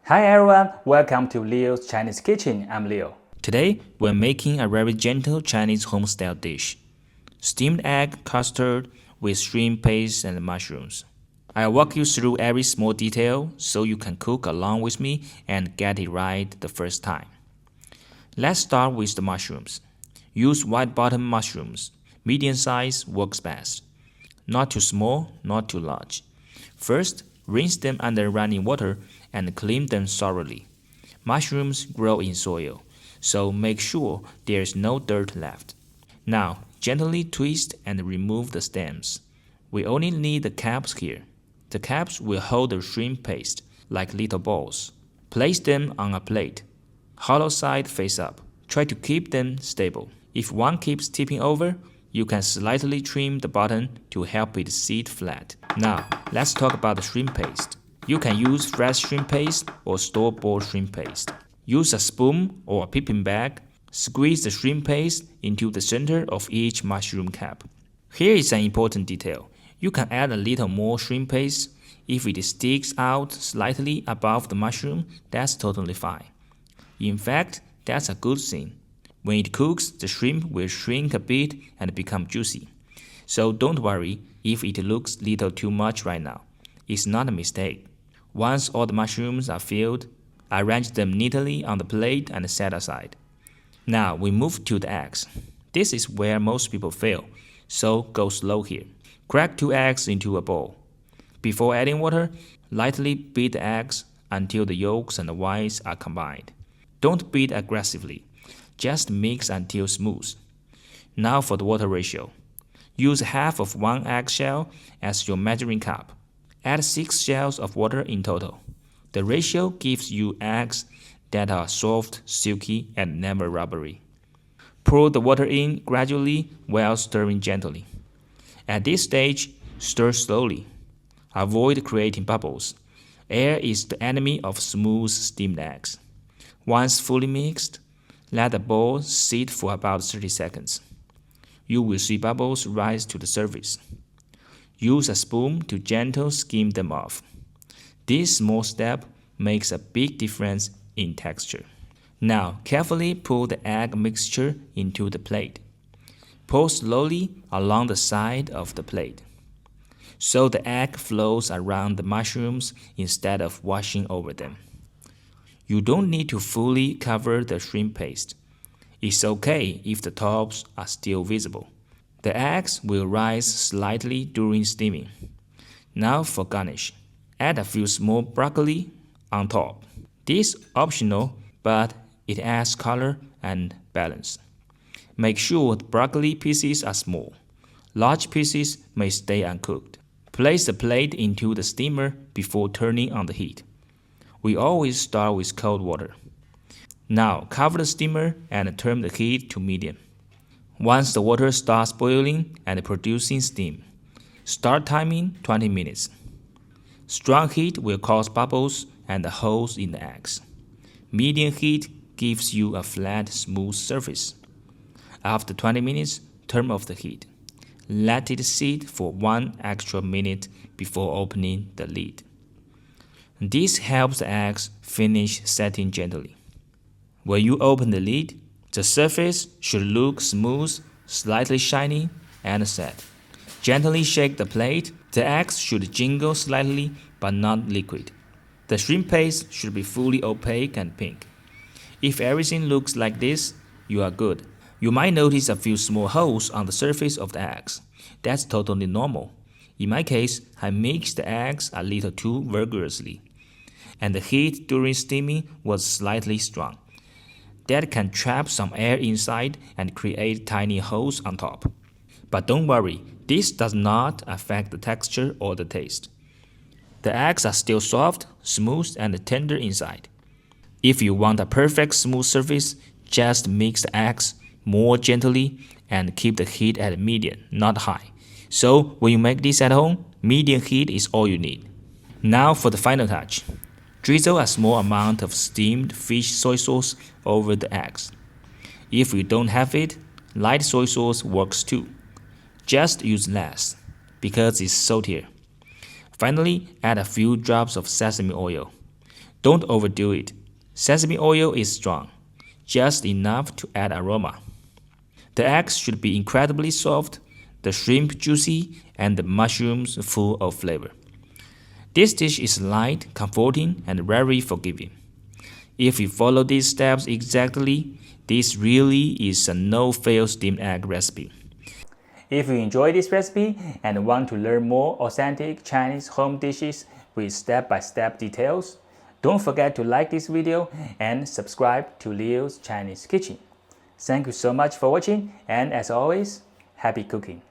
Hi everyone, welcome to Leo's Chinese Kitchen. I'm Leo. Today, we're making a very gentle Chinese homestyle dish. Steamed egg custard with shrimp paste and mushrooms. I'll walk you through every small detail so you can cook along with me and get it right the first time. Let's start with the mushrooms. Use white bottom mushrooms. Medium size works best. Not too small, not too large. First, rinse them under running water and clean them thoroughly. Mushrooms grow in soil, so make sure there is no dirt left. Now, gently twist and remove the stems. We only need the caps here. The caps will hold the shrimp paste like little balls. Place them on a plate. Hollow side face up. Try to keep them stable. If one keeps tipping over, you can slightly trim the bottom to help it sit flat. Now, let's talk about the shrimp paste. You can use fresh shrimp paste or store-bought shrimp paste. Use a spoon or a piping bag. Squeeze the shrimp paste into the center of each mushroom cap. Here is an important detail. You can add a little more shrimp paste. If it sticks out slightly above the mushroom, that's totally fine. In fact, that's a good thing. When it cooks, the shrimp will shrink a bit and become juicy. So don't worry if it looks a little too much right now. It's not a mistake. Once all the mushrooms are filled, arrange them neatly on the plate and set aside. Now we move to the eggs. This is where most people fail, so go slow here. Crack 2 eggs into a bowl. Before adding water, lightly beat the eggs until the yolks and the whites are combined. Don't beat aggressively, just mix until smooth. Now for the water ratio. Use half of 1 eggshell as your measuring cup. Add 6 shells of water in total. The ratio gives you eggs that are soft, silky, and never rubbery. Pour the water in gradually while stirring gently. At this stage, stir slowly. Avoid creating bubbles. Air is the enemy of smooth steamed eggs. Once fully mixed, let the bowl sit for about 30 seconds. You will see bubbles rise to the surface. Use a spoon to gently skim them off. This small step makes a big difference in texture. Now, carefully pour the egg mixture into the plate. Pour slowly along the side of the plate, so the egg flows around the mushrooms instead of washing over them. You don't need to fully cover the shrimp paste. It's okay if the tops are still visible. The eggs will rise slightly during steaming. Now for garnish. Add a few small broccoli on top. This is optional, but it adds color and balance. Make sure the broccoli pieces are small. Large pieces may stay uncooked. Place the plate into the steamer before turning on the heat. We always start with cold water. Now cover the steamer and turn the heat to medium. Once the water starts boiling and producing steam, start timing 20 minutes. Strong heat will cause bubbles and holes in the eggs. Medium heat gives you a flat, smooth surface. After 20 minutes, turn off the heat. Let it sit for 1 extra minute before opening the lid. This helps the eggs finish setting gently. When you open the lid, the surface should look smooth, slightly shiny, and set. Gently shake the plate. The eggs should jingle slightly but not liquid. The shrimp paste should be fully opaque and pink. If everything looks like this, you are good. You might notice a few small holes on the surface of the eggs. That's totally normal. In my case, I mixed the eggs a little too vigorously, and the heat during steaming was slightly strong. That can trap some air inside and create tiny holes on top. But don't worry, this does not affect the texture or the taste. The eggs are still soft, smooth, and tender inside. If you want a perfect smooth surface, just mix the eggs more gently and keep the heat at medium, not high. So when you make this at home, medium heat is all you need. Now for the final touch. Drizzle a small amount of steamed fish soy sauce over the eggs. If you don't have it, light soy sauce works too. Just use less, because it's saltier. Finally, add a few drops of sesame oil. Don't overdo it. Sesame oil is strong, just enough to add aroma. The eggs should be incredibly soft, the shrimp juicy, and the mushrooms full of flavor. This dish is light, comforting, and very forgiving. If you follow these steps exactly, this really is a no-fail steamed egg recipe. If you enjoy this recipe and want to learn more authentic Chinese home dishes with step-by-step details, don't forget to like this video and subscribe to Leo's Chinese Kitchen. Thank you so much for watching, and as always, happy cooking!